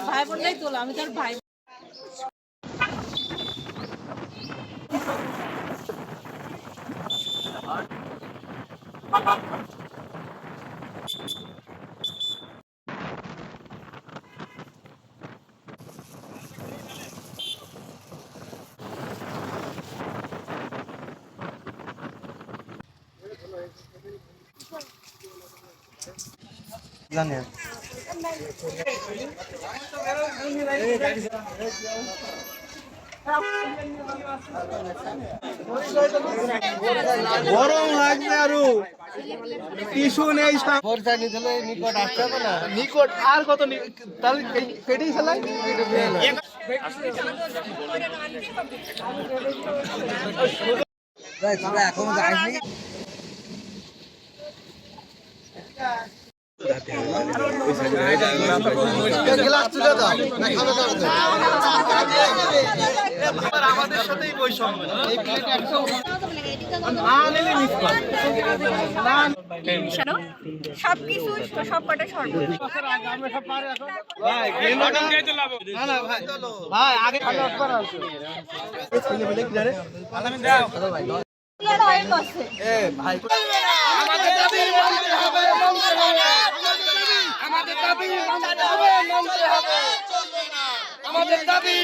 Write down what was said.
ভাই বোনটাই তোলা, আমি তার ভাই। গরম লাগবে আরো টিস্যু নেই নিকট আসতে হবে না নিকট আর কত তাহলে কেটেই ফেলাই এখন যাইনি গ্লাস তুলে দাও আমাদের সাথেই বৈষম্য এই প্লেট একদম সবকিছু সব কটা সর্বোচ্চ ভাই আগে আমাদের দাবি মানতে হবে আমাদের দাবি মানতে হবে আমাদের দাবি